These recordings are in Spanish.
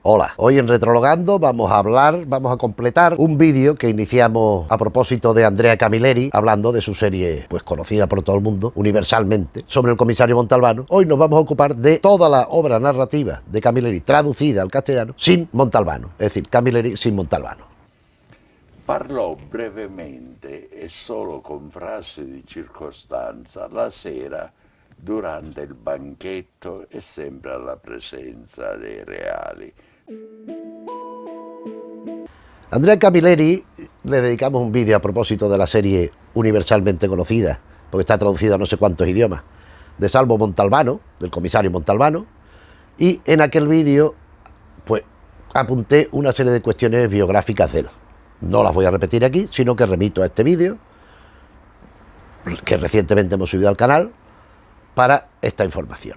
Hola, hoy en Retrologando vamos a completar un vídeo que iniciamos a propósito de Andrea Camilleri, hablando de su serie, pues conocida por todo el mundo, universalmente, sobre el comisario Montalbano. Hoy nos vamos a ocupar de toda la obra narrativa de Camilleri, traducida al castellano, sin Montalbano, es decir, Camilleri sin Montalbano. Parlò brevemente e solo con frasi di circostanza la sera durante il banchetto e sempre alla presenza dei reali. Andrea Camilleri le dedicamos un vídeo a propósito de la serie universalmente conocida, porque está traducida a no sé cuántos idiomas, de Salvo Montalbano, del comisario Montalbano, y en aquel vídeo pues apunté una serie de cuestiones biográficas de él. No las voy a repetir aquí, sino que remito a este vídeo que recientemente hemos subido al canal para esta información.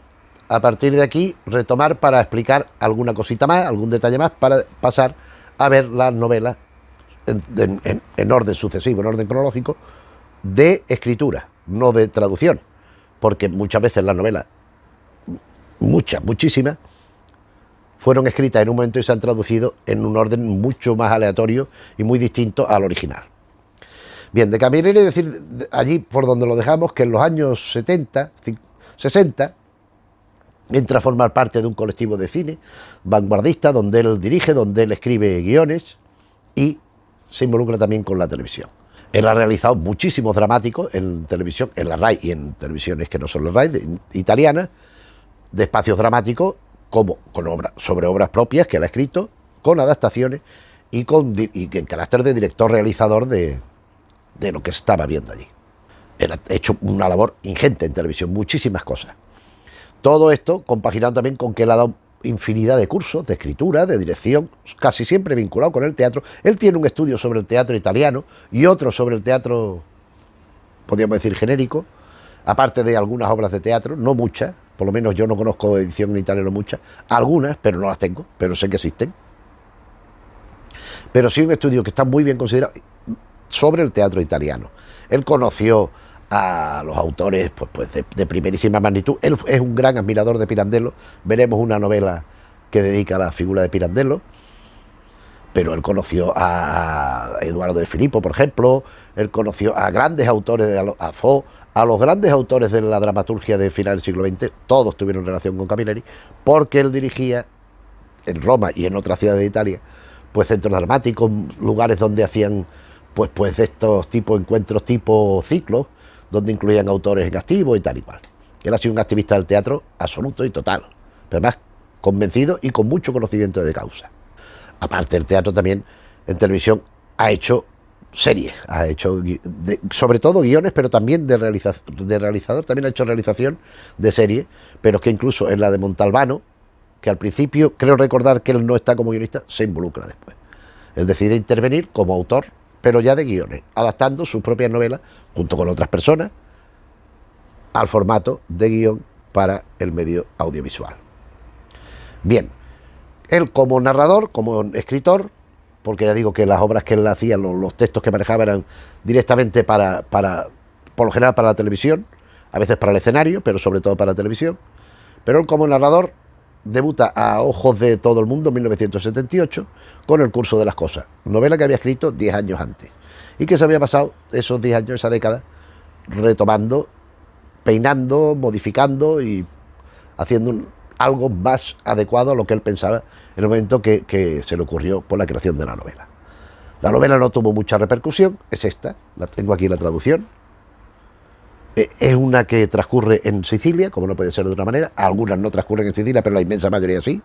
A partir de aquí retomar para explicar alguna cosita más, algún detalle más, para pasar a ver las novelas en orden sucesivo, en orden cronológico, de escritura, no de traducción, porque muchas veces las novelas, muchísimas, fueron escritas en un momento y se han traducido en un orden mucho más aleatorio y muy distinto al original. Bien, de Camilleri decir allí por donde lo dejamos que en los años 70, 60, entra a formar parte de un colectivo de cine vanguardista donde él dirige, donde él escribe guiones y se involucra también con la televisión. Él ha realizado muchísimos dramáticos en televisión, en la RAI y en televisiones que no son la RAI, italianas, de espacios dramáticos, como sobre obras propias que él ha escrito, con adaptaciones y en carácter de director-realizador de lo que se estaba viendo allí. Él ha hecho una labor ingente en televisión, muchísimas cosas. Todo esto compaginado también con que él ha dado infinidad de cursos de escritura, de dirección, casi siempre vinculado con el teatro. Él tiene un estudio sobre el teatro italiano y otro sobre el teatro, podríamos decir, genérico, aparte de algunas obras de teatro, no muchas, por lo menos yo no conozco edición en italiano muchas, algunas, pero no las tengo, pero sé que existen. Pero sí un estudio que está muy bien considerado sobre el teatro italiano. Él conoció a los autores pues de primerísima magnitud. Él es un gran admirador de Pirandello. Veremos una novela que dedica a la figura de Pirandello. Pero él conoció a Eduardo de Filippo, por ejemplo. Él conoció a grandes autores, a Fo, a los grandes autores de la dramaturgia de final del siglo XX. Todos tuvieron relación con Camilleri, porque él dirigía en Roma y en otras ciudades de Italia pues centros dramáticos, lugares donde hacían pues de estos tipos encuentros tipo ciclos, donde incluían autores en activo y tal y cual. Él ha sido un activista del teatro absoluto y total, pero además convencido y con mucho conocimiento de causa. Aparte del teatro también, en televisión ha hecho series, ha hecho sobre todo guiones, pero también de realizador, también ha hecho realización de series, pero que incluso en la de Montalbano, que al principio creo recordar que él no está como guionista, se involucra después. Él decide intervenir como autor, pero ya de guiones, adaptando sus propias novelas, junto con otras personas, al formato de guión para el medio audiovisual. Bien, él como narrador, como escritor, porque ya digo que las obras que él hacía, los textos que manejaba eran directamente por lo general para la televisión, a veces para el escenario, pero sobre todo para la televisión. Pero él como narrador debuta a ojos de todo el mundo en 1978 con El curso de las cosas, novela que había escrito 10 años antes y que se había pasado esos 10 años, esa década, retomando, peinando, modificando y haciendo algo más adecuado a lo que él pensaba en el momento que se le ocurrió por la creación de la novela. La novela no tuvo mucha repercusión, es esta, la tengo aquí la traducción. Es una que transcurre en Sicilia, como no puede ser de otra manera. Algunas no transcurren en Sicilia, pero la inmensa mayoría sí.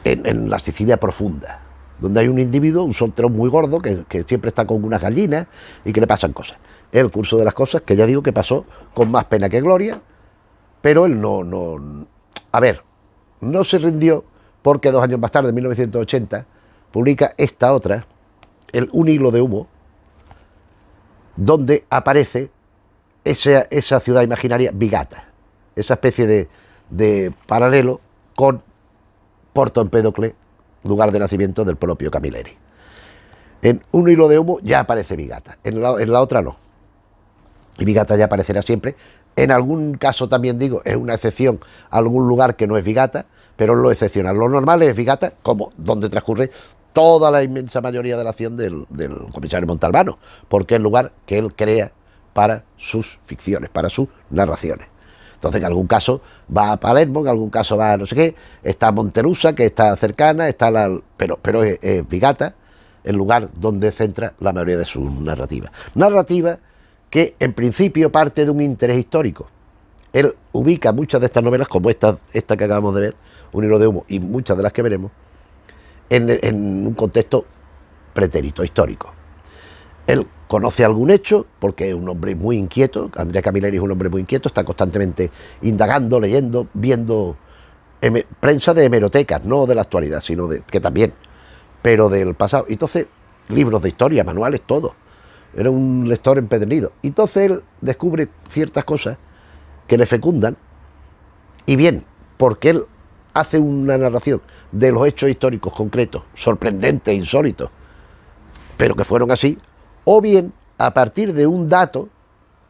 En la Sicilia profunda, donde hay un individuo, un solterón muy gordo, que siempre está con unas gallinas y que le pasan cosas. El curso de las cosas, que ya digo que pasó con más pena que gloria, pero él no se rindió, porque 2 años más tarde, en 1980, publica esta otra, Un hilo de humo, donde aparece esa ciudad imaginaria Vigata, esa especie de paralelo con Porto Empedocle, lugar de nacimiento del propio Camilleri. En Un hilo de humo ya aparece Vigata, en la otra no. Y Vigata ya aparecerá siempre. En algún caso también digo, es una excepción, algún lugar que no es Vigata, pero lo excepcional. Lo normal es Vigata, como donde transcurre toda la inmensa mayoría de la acción del comisario Montalbano, porque es el lugar que él crea para sus ficciones, para sus narraciones. Entonces, en algún caso va a Palermo, en algún caso va a no sé qué, está Montelusa, que está cercana, está pero es Vigata el lugar donde centra la mayoría de sus narrativas. Narrativa que en principio parte de un interés histórico. Él ubica muchas de estas novelas, como esta que acabamos de ver, Un hilo de humo, y muchas de las que veremos, en un contexto pretérito, histórico. Él conoce algún hecho, porque es un hombre muy inquieto. Andrea Camilleri es un hombre muy inquieto, está constantemente indagando, leyendo, viendo prensa de hemerotecas, no de la actualidad, sino que también, pero del pasado. Entonces, libros de historia, manuales, todo. Era un lector empedernido. Entonces él descubre ciertas cosas que le fecundan, y bien, porque él hace una narración de los hechos históricos concretos, sorprendentes, insólitos, pero que fueron así, o bien, a partir de un dato,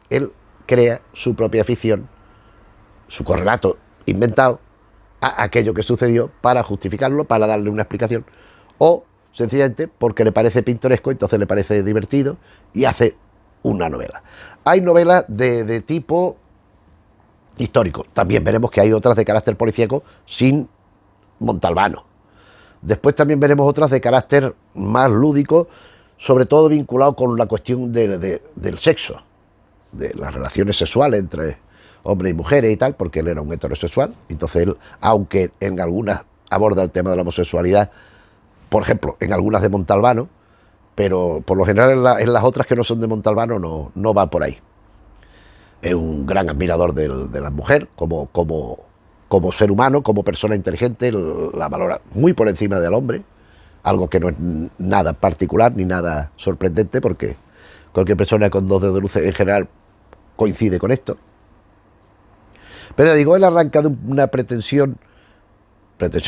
él crea su propia ficción, su correlato inventado a aquello que sucedió para justificarlo, para darle una explicación, o sencillamente porque le parece pintoresco, entonces le parece divertido y hace una novela. Hay novelas de tipo histórico. También veremos que hay otras de carácter policíaco sin Montalbano. Después también veremos otras de carácter más lúdico, sobre todo vinculado con la cuestión del sexo, de las relaciones sexuales entre hombres y mujeres y tal, porque él era un heterosexual. Entonces él, aunque en algunas aborda el tema de la homosexualidad, por ejemplo, en algunas de Montalbano, pero por lo general en las otras que no son de Montalbano no va por ahí. Es un gran admirador de la mujer como ser humano, como persona inteligente, la valora muy por encima del hombre, algo que no es nada particular ni nada sorprendente, porque cualquier persona con 2 dedos de luz en general coincide con esto. Pero ya digo, él arranca de una pretensión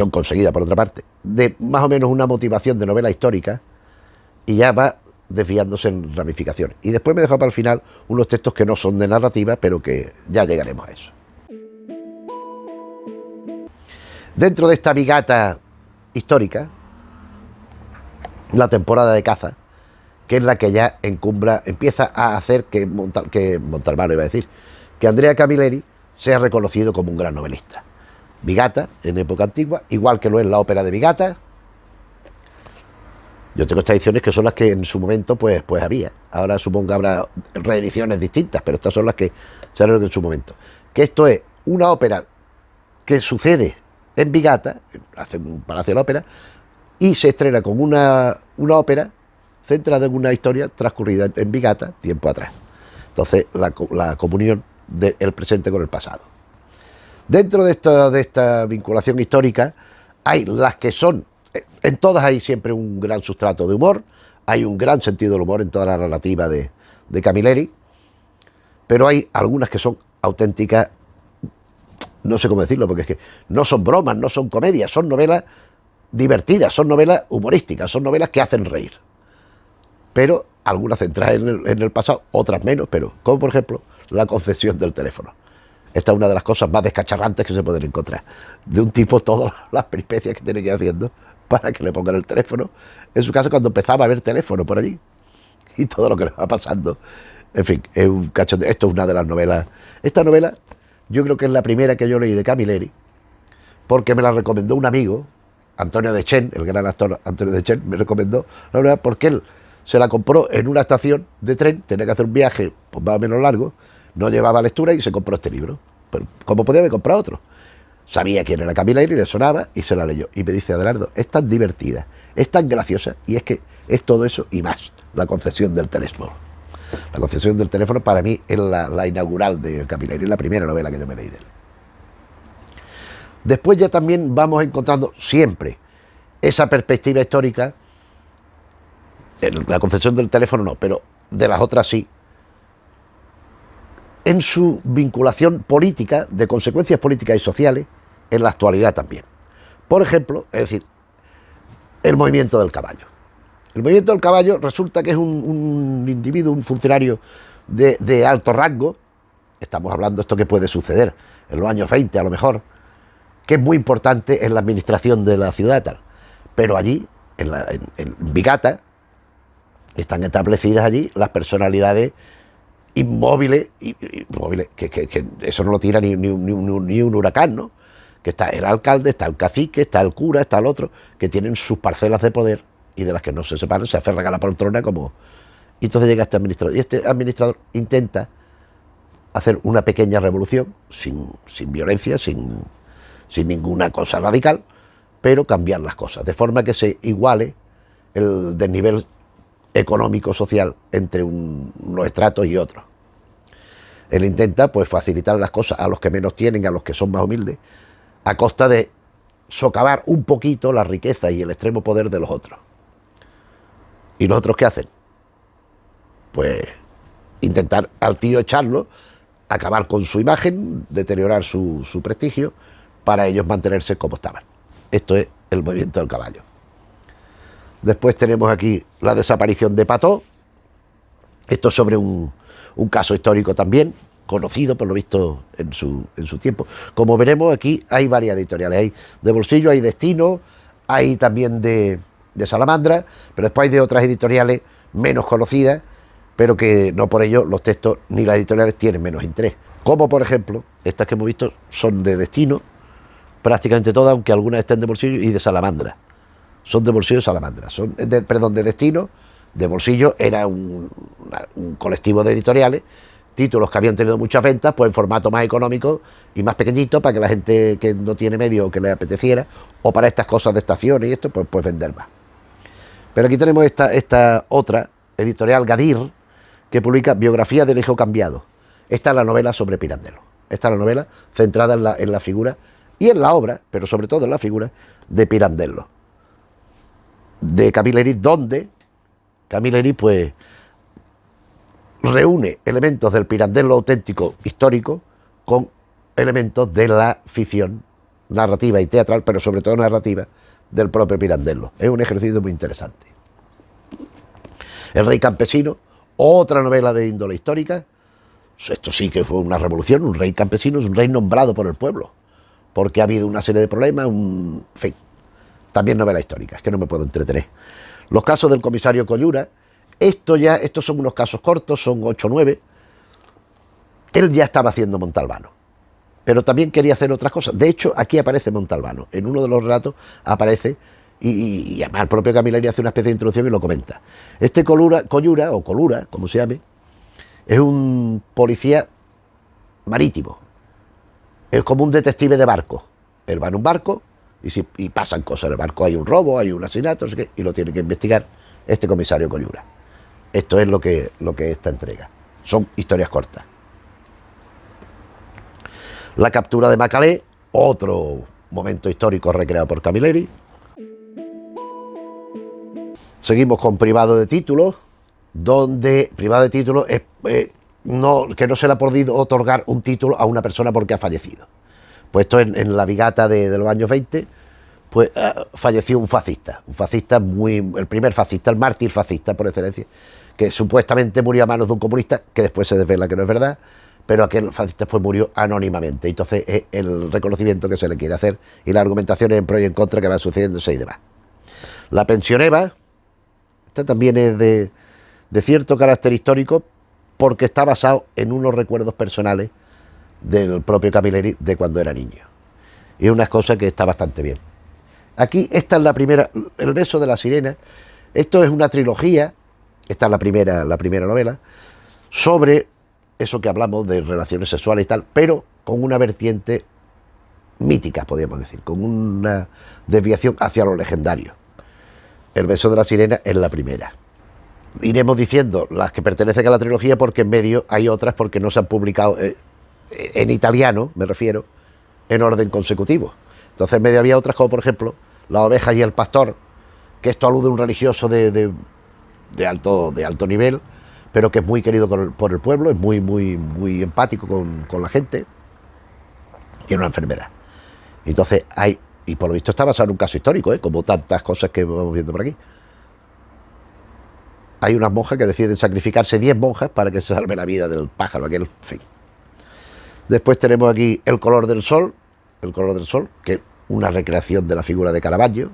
conseguida por otra parte, de más o menos una motivación de novela histórica, y ya va desviándose en ramificaciones. Y después me deja para el final unos textos que no son de narrativa, pero que ya llegaremos a eso. Dentro de esta Vigata histórica, la temporada de caza, que es la que ya empieza a hacer que Montalbano, iba a decir, que Andrea Camilleri sea reconocido como un gran novelista. Vigata, en época antigua, igual que lo es la ópera de Vigata. Yo tengo estas ediciones que son las que en su momento pues había. Ahora supongo que habrá reediciones distintas, pero estas son las que salieron en su momento. Que esto es una ópera que sucede en Vigata, hace un Palacio de la Ópera, y se estrena con una ópera centrada en una historia transcurrida en Vigata tiempo atrás. Entonces, la comunión del presente con el pasado. Dentro de esta vinculación histórica, hay las que son, en todas hay siempre un gran sustrato de humor, hay un gran sentido del humor en toda la narrativa de Camilleri, pero hay algunas que son auténticas, no sé cómo decirlo, porque es que no son bromas, no son comedias, son novelas divertidas, son novelas humorísticas, son novelas que hacen reír. Pero algunas centradas en el pasado, otras menos, pero como por ejemplo La concesión del teléfono. Esta es una de las cosas más descacharrantes que se pueden encontrar. De un tipo, todas las peripecias que tiene que ir haciendo para que le pongan el teléfono. En su casa, cuando empezaba a ver teléfono por allí. Y todo lo que le va pasando. En fin, es un cachondeo. Esto es una de las novelas. Esta novela, yo creo que es la primera que yo leí de Camilleri, porque me la recomendó un amigo, Antonio Dechen, el gran actor Antonio Dechen, me recomendó la novela porque él se la compró en una estación de tren, tenía que hacer un viaje pues, más o menos largo, no llevaba lectura y se compró este libro. Pero como podía haber comprado otro. Sabía quién era Camilleri, le sonaba y se la leyó. Y me dice, Adelardo, es tan divertida, es tan graciosa, y es que es todo eso y más. La concesión del teléfono. La concesión del teléfono para mí es la inaugural de Camilleri, es la primera novela que yo me leí de él. Después ya también vamos encontrando siempre esa perspectiva histórica. La concesión del teléfono no, pero de las otras sí, en su vinculación política, de consecuencias políticas y sociales, en la actualidad también. Por ejemplo, es decir, el movimiento del caballo. El movimiento del caballo resulta que es un individuo, un funcionario de alto rango, estamos hablando de esto que puede suceder en los años 20 a lo mejor, que es muy importante en la administración de la ciudad, tal. Pero allí, en Bigata, están establecidas allí las personalidades inmóviles, que eso no lo tira ni un huracán, ¿no? Que está el alcalde, está el cacique, está el cura, está el otro, que tienen sus parcelas de poder y de las que no se separan, se aferran a la poltrona como... Y entonces llega este administrador, y este administrador intenta hacer una pequeña revolución, sin violencia, sin ninguna cosa radical, pero cambiar las cosas, de forma que se iguale el desnivel económico-social entre unos estratos y otros. Él intenta pues facilitar las cosas a los que menos tienen, a los que son más humildes, a costa de socavar un poquito la riqueza y el extremo poder de los otros. ¿Y los otros qué hacen? Pues intentar al tío echarlo, acabar con su imagen, deteriorar su prestigio, para ellos mantenerse como estaban. Esto es el movimiento del caballo. Después tenemos aquí la desaparición de Pató. Esto es sobre un caso histórico también, conocido por lo visto en su tiempo. Como veremos, aquí hay varias editoriales. Hay de Bolsillo, hay Destino, hay también de Salamandra, pero después hay de otras editoriales menos conocidas, pero que no por ello los textos ni las editoriales tienen menos interés. Como por ejemplo, estas que hemos visto son de Destino, prácticamente todas, aunque algunas estén de Bolsillo, y de Salamandra. Son de Bolsillo y Salamandra. De Destino, de Bolsillo era un colectivo de editoriales, títulos que habían tenido muchas ventas, pues en formato más económico y más pequeñito, para que la gente que no tiene medio o que le apeteciera, o para estas cosas de estaciones y esto, pues vender más. Pero aquí tenemos esta otra editorial, Gadir, que publica Biografía del Hijo Cambiado. Esta es la novela sobre Pirandello. Esta es la novela centrada en la figura y en la obra, pero sobre todo en la figura de Pirandello, de Camilleri, donde Camilleri pues reúne elementos del Pirandello auténtico histórico con elementos de la ficción narrativa y teatral, pero sobre todo narrativa, del propio Pirandello. Es un ejercicio muy interesante. El Rey Campesino, otra novela de índole histórica. Esto sí que fue una revolución. Un rey campesino es un rey nombrado por el pueblo, porque ha habido una serie de problemas, en fin. También novela histórica, es que no me puedo entretener. Los casos del comisario Collura, estos son unos casos cortos, son 8 o 9. Él ya estaba haciendo Montalbano, pero también quería hacer otras cosas. De hecho, aquí aparece Montalbano, en uno de los relatos aparece, y además el propio Camilleri hace una especie de introducción y lo comenta. Este Collura, como se llame, es un policía marítimo, es como un detective de barco. Él va en un barco y pasan cosas en el barco, hay un robo, hay un asesinato, no sé qué, y lo tiene que investigar este comisario Collura. Esto es lo que esta entrega. Son historias cortas. La captura de Macalé, otro momento histórico recreado por Camilleri. Seguimos con Privado de Títulos, donde Privado de Títulos es que no se le ha podido otorgar un título a una persona porque ha fallecido. Pues esto en la Vigata de los años 20, pues falleció un fascista el primer fascista, el mártir fascista por excelencia, que supuestamente murió a manos de un comunista, que después se desvela que no es verdad, pero aquel fascista pues murió anónimamente. Entonces es el reconocimiento que se le quiere hacer y la argumentación en pro y en contra que va sucediéndose y demás. La Pensioneva, esta también es de cierto carácter histórico, porque está basado en unos recuerdos personales del propio Camilleri de cuando era niño. Y es una cosa que está bastante bien. Aquí, esta es la primera, El beso de la sirena. Esto es una trilogía, esta es la primera novela, sobre eso que hablamos de relaciones sexuales y tal, pero con una vertiente mítica, podríamos decir, con una desviación hacia lo legendario. El beso de la sirena es la primera. Iremos diciendo las que pertenecen a la trilogía, porque en medio hay otras porque no se han publicado en italiano, me refiero, en orden consecutivo. Entonces en medio había otras, como por ejemplo Las ovejas y el pastor, que esto alude a un religioso de alto nivel, pero que es muy querido por el pueblo, es muy empático con la gente, tiene una enfermedad. Entonces y por lo visto está basado en un caso histórico, como tantas cosas que vamos viendo por aquí. Hay unas monjas que deciden sacrificarse, 10 monjas, para que se salve la vida del pájaro aquel, en fin. Después tenemos aquí El color del sol, El color del sol, que es una recreación de la figura de Caravaggio,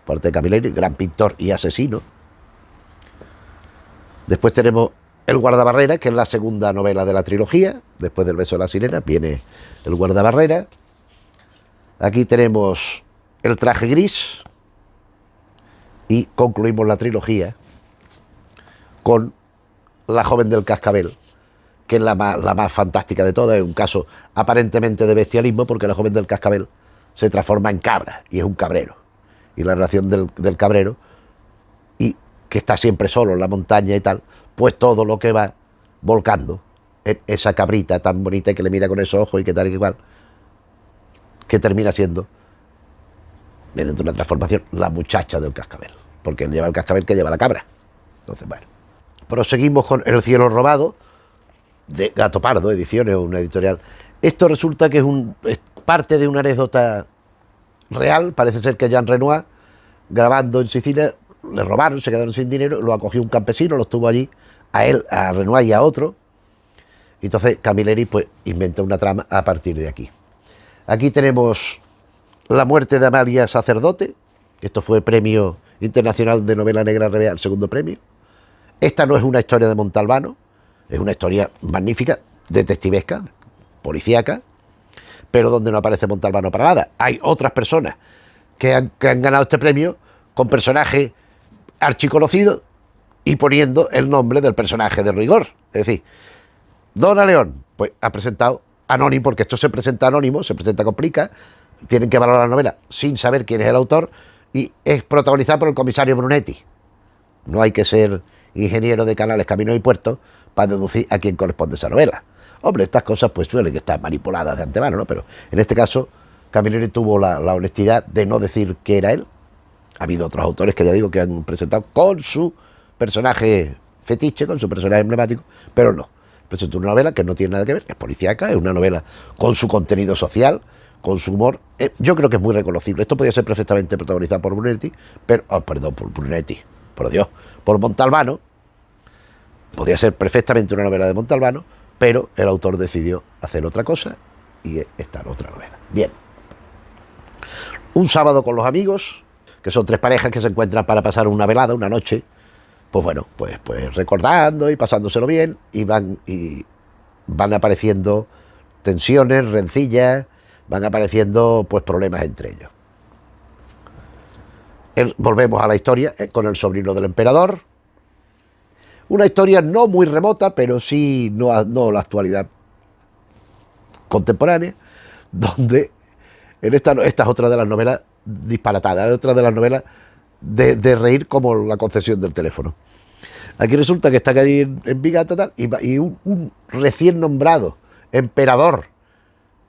parte de Camilleri, gran pintor y asesino. Después tenemos El guardabarrera, que es la segunda novela de la trilogía. Después del beso de la sirena viene El guardabarrera. Aquí tenemos El traje gris. Y concluimos la trilogía con La joven del cascabel, que es la más fantástica de todas. Es un caso aparentemente de bestialismo, porque la joven del cascabel se transforma en cabra y es un cabrero. Y la relación del cabrero, y que está siempre solo en la montaña y tal, pues todo lo que va volcando en esa cabrita tan bonita y que le mira con esos ojos y que tal y que igual, que termina siendo, mediante una transformación, la muchacha del cascabel, porque él lleva el cascabel que lleva la cabra. Entonces, bueno, proseguimos con El cielo robado, de Gato Pardo Ediciones, una editorial. Esto resulta que es parte de una anécdota real. Parece ser que Jean Renoir, grabando en Sicilia, le robaron, se quedaron sin dinero, lo acogió un campesino, lo estuvo allí, a él, a Renoir y a otro. Y entonces Camilleri pues inventa una trama a partir de aquí. Aquí tenemos La muerte de Amalia Sacerdote. Esto fue Premio Internacional de Novela Negra Real, segundo premio. Esta no es una historia de Montalbano, es una historia magnífica, detectivesca, policíaca, pero donde no aparece Montalbano para nada. Hay otras personas que han ganado este premio con personajes archiconocidos y poniendo el nombre del personaje de rigor. Es decir, Dona León, pues ha presentado anónimo, porque esto se presenta anónimo, se presenta con plica, tienen que valorar la novela sin saber quién es el autor, y es protagonizada por el comisario Brunetti. No hay que ser ingeniero de canales, caminos y puertos para deducir a quién corresponde esa novela. Hombre, estas cosas pues suelen estar manipuladas de antemano, ¿no? Pero en este caso, Camilleri tuvo la honestidad de no decir que era él. Ha habido otros autores que ya digo que han presentado con su personaje fetiche, con su personaje emblemático, pero no. Presentó una novela que no tiene nada que ver, es policíaca, es una novela con su contenido social, con su humor. Yo creo que es muy reconocible. Esto podía ser perfectamente protagonizado por Brunetti, pero, por Brunetti, por Dios, por Montalbano. Podía ser perfectamente una novela de Montalbano, pero el autor decidió hacer otra cosa y esta otra novela. Bien. Un sábado con los amigos, que son tres parejas que se encuentran para pasar una velada, una noche, pues bueno, pues recordando y pasándoselo bien, y van apareciendo tensiones, rencillas, van apareciendo pues problemas entre ellos. Volvemos a la historia con el sobrino del emperador. Una historia no muy remota, pero sí no la actualidad contemporánea, donde esta es otra de las novelas disparatadas, es otra de las novelas de reír como la concesión del teléfono. Aquí resulta que está allí en Bigata tal, y un recién nombrado emperador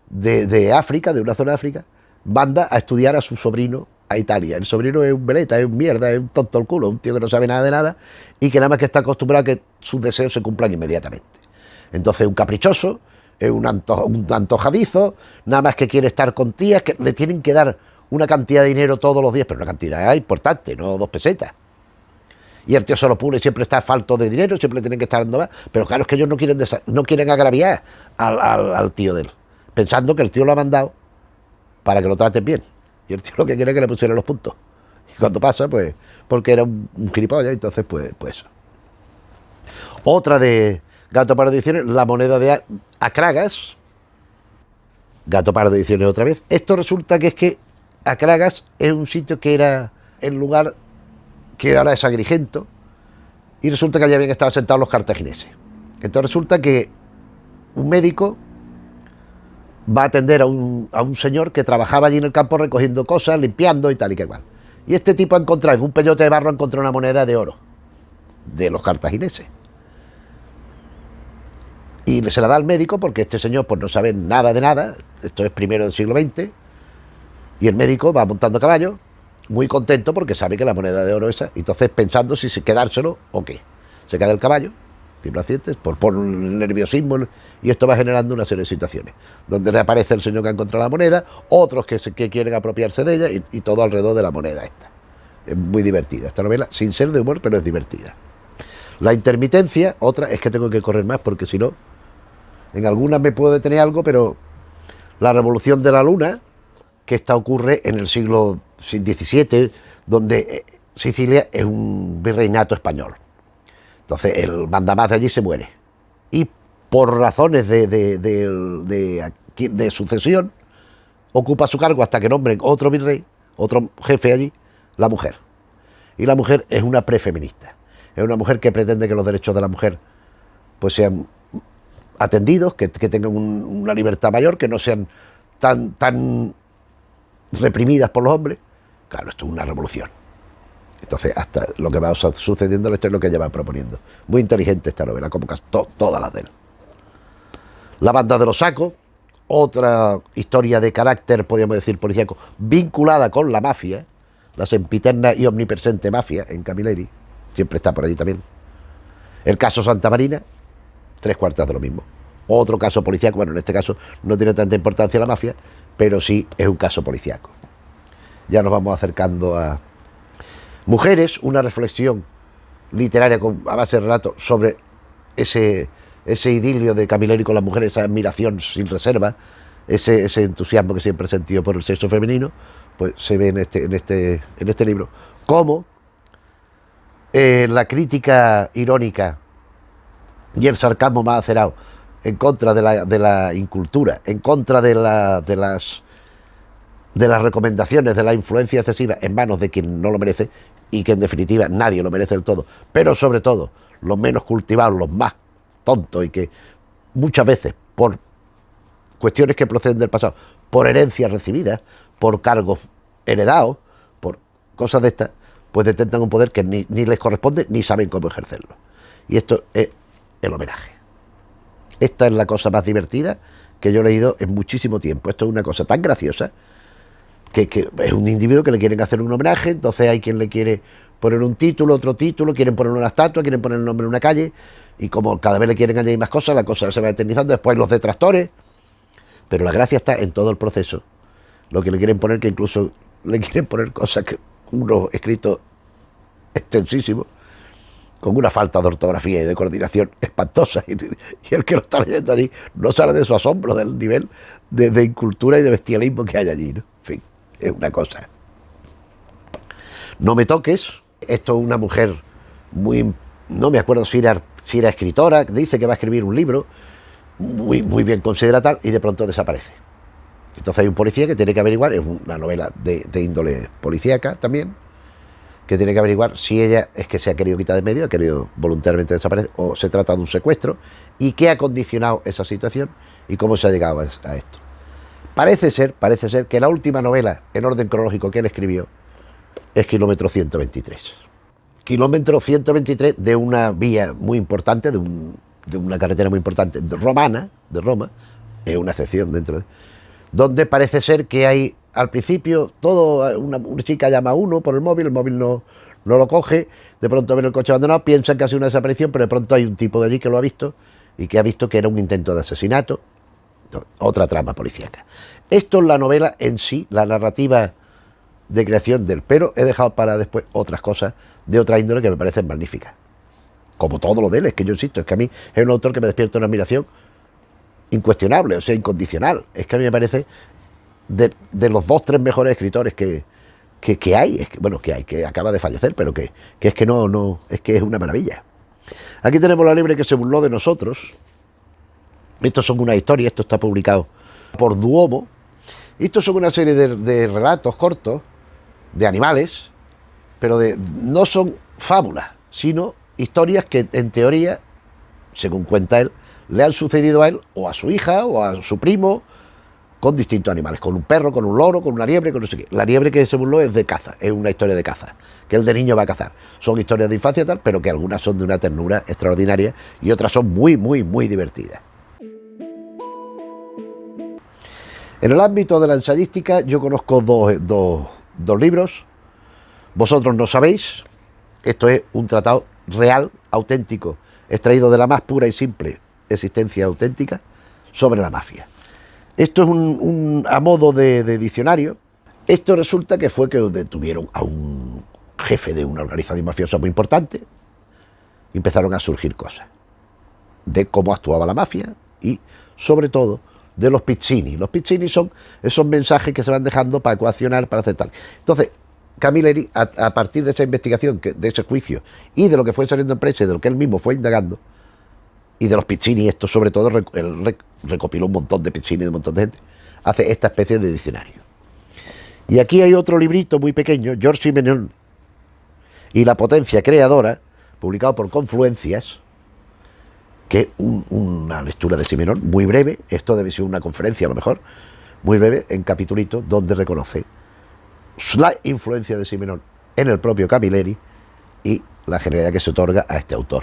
de África, de una zona de África, manda a estudiar a su sobrino a Italia. El sobrino es un veleta, es un mierda, es un tonto el culo, un tío que no sabe nada de nada y que nada más que está acostumbrado a que sus deseos se cumplan inmediatamente. Entonces un caprichoso, es un antojadizo, nada más que quiere estar con tías que le tienen que dar una cantidad de dinero todos los días, pero una cantidad importante, no 2 pesetas. Y el tío se lo pone, siempre está falto de dinero, siempre le tienen que estar dando más. Pero claro, es que ellos no quieren agraviar al tío de él, pensando que el tío lo ha mandado para que lo traten bien. Y el tío lo que quiere es que le pusieran los puntos. Y cuando pasa, pues, porque era un gilipollas, entonces, pues eso. Otra de Gato Pardo Ediciones, La moneda de Acragas. Gato Pardo Ediciones otra vez. Esto resulta que es que Acragas es un sitio que era el lugar que ahora es Agrigento, y resulta que allí habían estado sentados los cartagineses. Entonces resulta que un médico va a atender a un señor que trabajaba allí en el campo recogiendo cosas, limpiando y tal y que igual. Y este tipo ha encontrado, en un peyote de barro, encontró una moneda de oro de los cartagineses. Y se la da al médico porque este señor pues no sabe nada de nada, esto es primero del siglo XX, y el médico va montando a caballo, muy contento porque sabe que la moneda de oro es esa, entonces pensando si quedárselo o qué. Se cae del caballo, tiene accidentes, por el nerviosismo, y esto va generando una serie de situaciones, donde reaparece el señor que ha encontrado la moneda, otros que quieren apropiarse de ella, y todo alrededor de la moneda esta. Es muy divertida esta novela, sin ser de humor, pero es divertida. La intermitencia, otra, es que tengo que correr más porque si no, en algunas me puedo detener algo, pero La revolución de la luna, que esta ocurre en el siglo XVII, donde Sicilia es un virreinato español. Entonces el mandamás de allí se muere. Y por razones de sucesión, ocupa su cargo hasta que nombren otro virrey, otro jefe allí, la mujer. Y la mujer es una prefeminista. Es una mujer que pretende que los derechos de la mujer pues sean atendidos, que tengan una libertad mayor, que no sean tan reprimidas por los hombres. Claro, esto es una revolución. Entonces, hasta lo que va sucediendo, esto es lo que ella va proponiendo. Muy inteligente esta novela, como casi todas las de él. La banda de los sacos, otra historia de carácter, podríamos decir, policíaco, vinculada con la mafia, la sempiterna y omnipresente mafia en Camilleri, siempre está por allí también. El caso Santa Marina, 3/4 de lo mismo. Otro caso policíaco, bueno, en este caso no tiene tanta importancia la mafia, pero sí es un caso policíaco. Ya nos vamos acercando a Mujeres, una reflexión literaria a base de relatos sobre ese idilio de Camilleri con las mujeres, esa admiración sin reserva, ese entusiasmo que siempre he sentido por el sexo femenino, pues se ve en este libro. Cómo la crítica irónica y el sarcasmo más acerado en contra de la incultura, en contra de las recomendaciones, de la influencia excesiva en manos de quien no lo merece, y que en definitiva nadie lo merece del todo, pero sobre todo los menos cultivados, los más tontos, y que muchas veces por cuestiones que proceden del pasado, por herencias recibidas, por cargos heredados, por cosas de estas, pues detentan un poder que ni les corresponde ni saben cómo ejercerlo. Y esto es el homenaje. Esta es la cosa más divertida que yo he leído en muchísimo tiempo. Esto es una cosa tan graciosa que es un individuo que le quieren hacer un homenaje, entonces hay quien le quiere poner un título, otro título, quieren poner una estatua, quieren poner el nombre en una calle, y como cada vez le quieren añadir más cosas, la cosa se va eternizando, después los detractores, pero la gracia está en todo el proceso. Lo que le quieren poner, que incluso le quieren poner cosas que uno escrito extensísimo, con una falta de ortografía y de coordinación espantosa, y el que lo está leyendo allí no sale de su asombro del nivel de incultura y de bestialismo que hay allí, ¿no? En fin, es una cosa. No me toques. Esto es una mujer muy, no me acuerdo si era escritora, dice que va a escribir un libro muy bien considerada tal, y de pronto desaparece. Entonces hay un policía que tiene que averiguar, es una novela de índole policíaca también, que tiene que averiguar si ella es que se ha querido quitar de medio, ha querido voluntariamente desaparecer, o se trata de un secuestro, y qué ha condicionado esa situación y cómo se ha llegado a esto. Parece ser que la última novela en orden cronológico que él escribió es Kilómetro 123. Kilómetro 123 de una vía muy importante, de una carretera muy importante, romana, de Roma, es una excepción dentro de... donde parece ser que hay, al principio, una chica llama a uno por el móvil no lo coge, de pronto ven el coche abandonado, piensan que ha sido una desaparición, pero de pronto hay un tipo de allí que lo ha visto, y que ha visto que era un intento de asesinato. Otra trama policíaca. Esto es la novela en sí, la narrativa de creación del, pero he dejado para después otras cosas de otra índole que me parecen magníficas. Como todo lo de él, es que yo insisto, es que a mí es un autor que me despierta una admiración incuestionable, o sea, incondicional. Es que a mí me parece de los 2-3 mejores escritores que hay, es que, bueno, que acaba de fallecer, pero que es que no, es que es una maravilla. Aquí tenemos La liebre que se burló de nosotros. Estos son una historia, esto está publicado por Duomo. Estos son una serie de relatos cortos de animales, pero no son fábulas, sino historias que en teoría, según cuenta él, le han sucedido a él o a su hija o a su primo, con distintos animales, con un perro, con un loro, con una liebre, con no sé qué. La liebre que se burló es de caza, es una historia de caza, que el de niño va a cazar. Son historias de infancia tal, pero que algunas son de una ternura extraordinaria y otras son muy divertidas. En el ámbito de la ensayística yo conozco dos libros. Vosotros no sabéis. Esto es un tratado real, auténtico, extraído de la más pura y simple existencia auténtica sobre la mafia. Esto es a modo de diccionario. Esto resulta que fue que detuvieron a un jefe de una organización mafiosa muy importante y empezaron a surgir cosas de cómo actuaba la mafia y, sobre todo, de los Pizzini. Los Pizzini son esos mensajes que se van dejando para ecuacionar, para hacer tal. Entonces, Camilleri, a partir de esa investigación, de ese juicio, y de lo que fue saliendo en prensa y de lo que él mismo fue indagando, y de los Pizzini, esto sobre todo, él recopiló un montón de Pizzini, de un montón de gente, hace esta especie de diccionario. Y aquí hay otro librito muy pequeño, George Simenon y la potencia creadora, publicado por Confluencias, que es una lectura de Simenon muy breve. Esto debe ser una conferencia a lo mejor, muy breve, en capitulitos, donde reconoce la influencia de Simenon en el propio Camilleri y la genialidad que se otorga a este autor.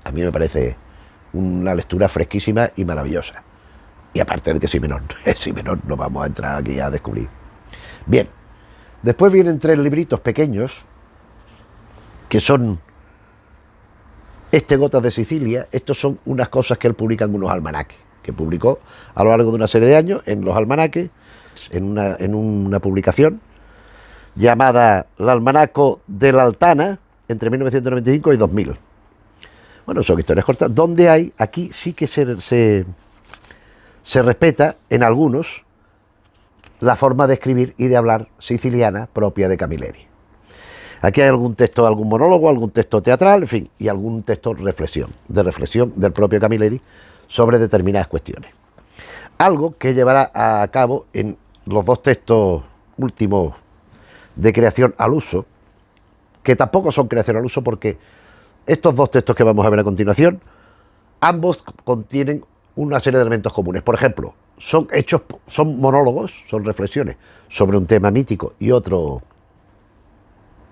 A mí me parece una lectura fresquísima y maravillosa. Y aparte de que Simenon es Simenon, no vamos a entrar aquí a descubrir. Bien, después vienen 3 libritos pequeños, que son Gotas de Sicilia. Estos son unas cosas que él publica en unos almanaques, que publicó a lo largo de una serie de años en los almanaques, en una publicación llamada El Almanaco de la Altana, entre 1995 y 2000. Bueno, son historias cortas, donde hay, aquí sí que se respeta en algunos la forma de escribir y de hablar siciliana propia de Camilleri. Aquí hay algún texto, algún monólogo, algún texto teatral, en fin, y algún texto de reflexión del propio Camilleri sobre determinadas cuestiones. Algo que llevará a cabo en los 2 textos últimos de creación al uso, que tampoco son creación al uso, porque estos 2 textos que vamos a ver a continuación, ambos contienen una serie de elementos comunes. Por ejemplo, son monólogos, son reflexiones sobre un tema mítico y otro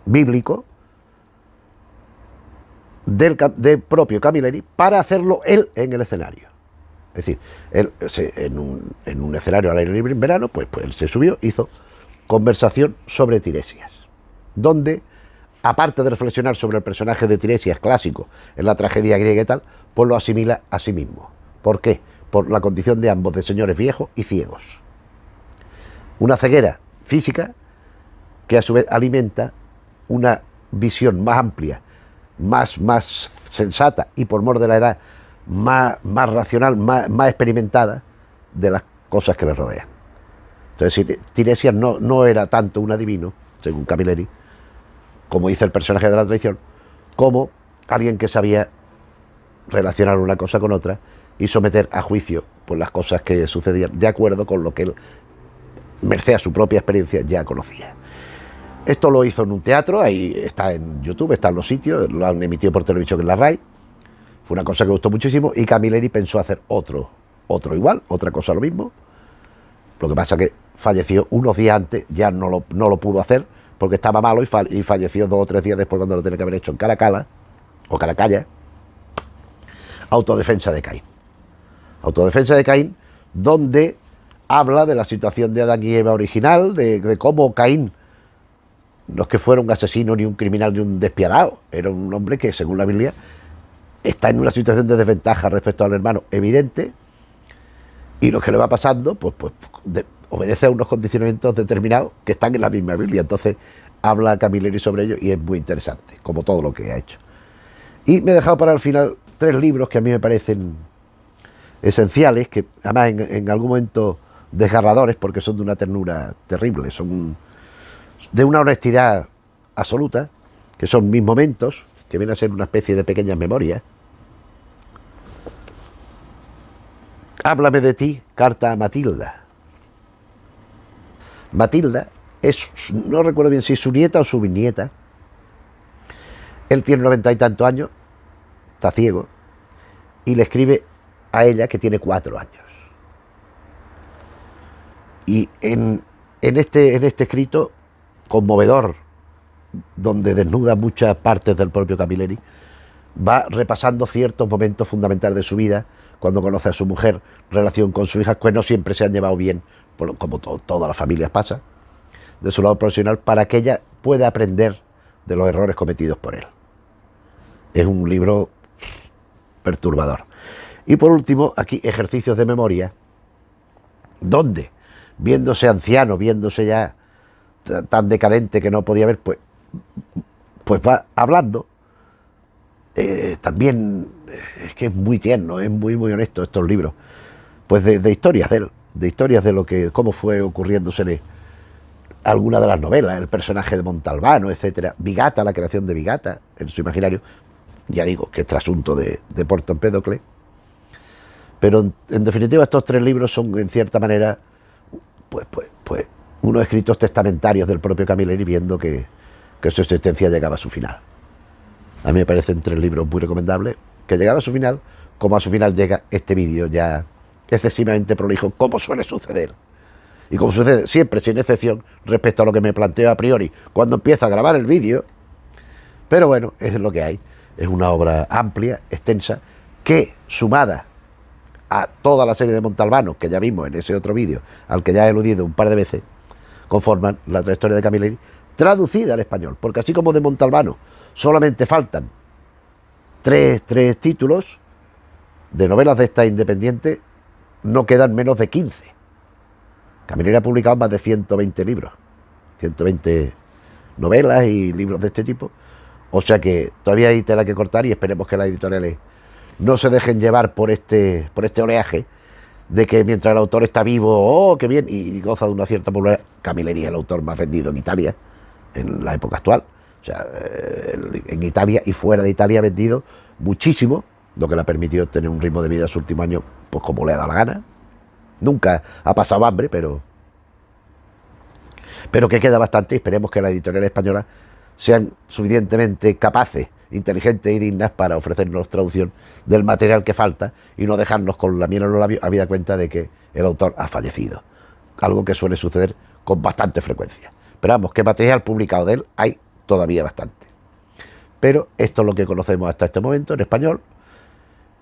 bíblico del propio Camilleri, para hacerlo él en el escenario. Es decir, él en un escenario al aire libre en verano, pues él se subió, hizo conversación sobre Tiresias, donde, aparte de reflexionar sobre el personaje de Tiresias clásico en la tragedia griega y tal, pues lo asimila a sí mismo. ¿Por qué? Por la condición de ambos de señores viejos y ciegos. Una ceguera física que a su vez alimenta una visión más amplia, más sensata y, por mor de la edad, más racional, más experimentada de las cosas que le rodean. Entonces, Tiresias no era tanto un adivino, según Camilleri, como dice el personaje de la tradición, como alguien que sabía relacionar una cosa con otra y someter a juicio pues las cosas que sucedían de acuerdo con lo que él, merced a su propia experiencia, ya conocía. Esto lo hizo en un teatro, ahí está en YouTube, está en los sitios, lo han emitido por televisión en la RAI. Fue una cosa que gustó muchísimo, y Camilleri pensó hacer otro igual, otra cosa lo mismo. Lo que pasa que falleció unos días antes, ya no lo pudo hacer porque estaba malo, y falleció 2 o 3 días después, cuando lo tenía que haber hecho en Caracalla, Autodefensa de Caín. Autodefensa de Caín, donde habla de la situación de Adán y Eva original, de cómo Caín no es que fuera un asesino, ni un criminal, ni un despiadado, era un hombre que, según la Biblia, está en una situación de desventaja respecto al hermano evidente, y lo que le va pasando pues obedece a unos condicionamientos determinados que están en la misma Biblia. Entonces habla Camilleri sobre ello, y es muy interesante, como todo lo que ha hecho. Y me he dejado para el final 3 libros que a mí me parecen esenciales, que además en algún momento desgarradores, porque son de una ternura terrible, son de una honestidad absoluta, que son Mis Momentos, que viene a ser una especie de pequeñas memorias. Háblame de ti, carta a Matilda. Matilda es, no recuerdo bien si es su nieta o su bisnieta. Él tiene 90 y tantos años, está ciego, y le escribe a ella, que tiene 4 años. Y en este escrito conmovedor, donde desnuda muchas partes del propio Camilleri, va repasando ciertos momentos fundamentales de su vida, cuando conoce a su mujer, relación con su hija, que no siempre se han llevado bien, como todas las familias pasa, de su lado profesional, para que ella pueda aprender de los errores cometidos por él. Es un libro perturbador. Y por último, aquí, Ejercicios de Memoria, donde, viéndose anciano, viéndose ya tan decadente que no podía ver, pues va hablando. También es que es muy tierno, es muy honesto estos libros, pues de historias de él, de historias de lo que, cómo fue ocurriéndosele alguna de las novelas, el personaje de Montalbano, etcétera. Vigata, la creación de Vigata en su imaginario, ya digo que es trasunto de Porto Empédocle. Pero en definitiva estos 3 libros son en cierta manera pues unos escritos testamentarios del propio Camilleri, viendo que su existencia llegaba a su final. A mí me parecen 3 libros muy recomendables, que llegaba a su final, como a su final llega este vídeo ya excesivamente prolijo, como suele suceder. Y como sucede siempre, sin excepción, respecto a lo que me planteo a priori cuando empiezo a grabar el vídeo. Pero bueno, es lo que hay. Es una obra amplia, extensa, que sumada a toda la serie de Montalbano, que ya vimos en ese otro vídeo, al que ya he eludido un par de veces, conforman la trayectoria de Camilleri traducida al español. Porque así como de Montalbano solamente faltan tres títulos de novelas de esta independiente, no quedan menos de 15. Camilleri ha publicado más de 120 libros, 120 novelas y libros de este tipo. O sea que todavía hay tela que cortar, y esperemos que las editoriales no se dejen llevar por este oleaje de que mientras el autor está vivo, ¡oh, qué bien!, y goza de una cierta popularidad. Camilleri es el autor más vendido en Italia en la época actual. O sea, en Italia y fuera de Italia ha vendido muchísimo, lo que le ha permitido tener un ritmo de vida en su último año, pues como le ha dado la gana. Nunca ha pasado hambre, pero que queda bastante, y esperemos que las editoriales españolas sean suficientemente capaces, inteligentes y dignas para ofrecernos traducción del material que falta y no dejarnos con la miel en los labios, habida cuenta de que el autor ha fallecido. Algo que suele suceder con bastante frecuencia. Pero vamos, que material publicado de él hay todavía bastante. Pero esto es lo que conocemos hasta este momento en español,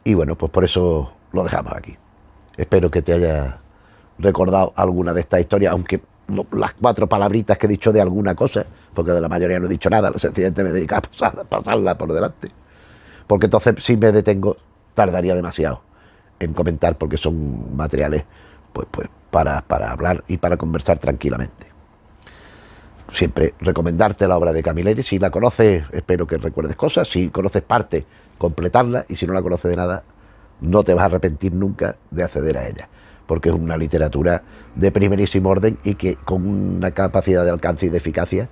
y bueno, pues por eso lo dejamos aquí. Espero que te haya recordado alguna de estas historias, aunque las 4 palabritas que he dicho de alguna cosa, porque de la mayoría no he dicho nada, sencillamente me dedico a pasarla por delante. Porque entonces, si me detengo, tardaría demasiado en comentar, porque son materiales pues para hablar y para conversar tranquilamente. Siempre recomendarte la obra de Camilleri. Si la conoces, espero que recuerdes cosas. Si conoces parte, completarla, y si no la conoces de nada, no te vas a arrepentir nunca de acceder a ella, porque es una literatura de primerísimo orden y que con una capacidad de alcance y de eficacia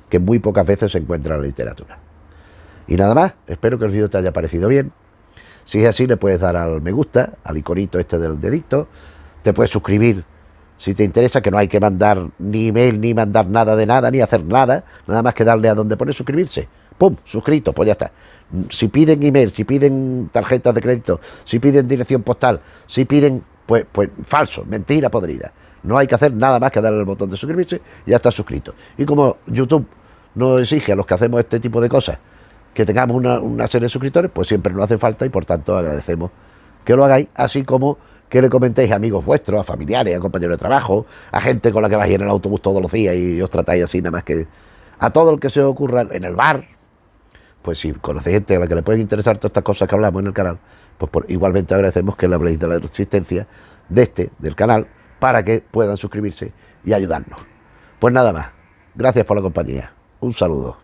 que muy pocas veces se encuentra en la literatura. Y nada más, espero que el vídeo te haya parecido bien. Si es así, le puedes dar al me gusta, al iconito este del dedito. Te puedes suscribir si te interesa, que no hay que mandar ni email, ni mandar nada de nada, ni hacer nada más que darle a donde pone suscribirse. ¡Pum! Suscrito, pues ya está. Si piden email, si piden tarjetas de crédito, si piden dirección postal, si piden, pues falso, mentira podrida. No hay que hacer nada más que darle al botón de suscribirse y ya está suscrito. Y como YouTube nos exige a los que hacemos este tipo de cosas que tengamos una serie de suscriptores, pues siempre nos hace falta, y por tanto agradecemos que lo hagáis, así como que le comentéis a amigos vuestros, a familiares, a compañeros de trabajo, a gente con la que vais en el autobús todos los días y os tratáis así, nada más que a todo el que se os ocurra en el bar. Pues si conocéis gente a la que le pueden interesar todas estas cosas que hablamos en el canal, pues igualmente agradecemos que le habléis de la existencia del canal, para que puedan suscribirse y ayudarnos. Pues nada más, gracias por la compañía, un saludo.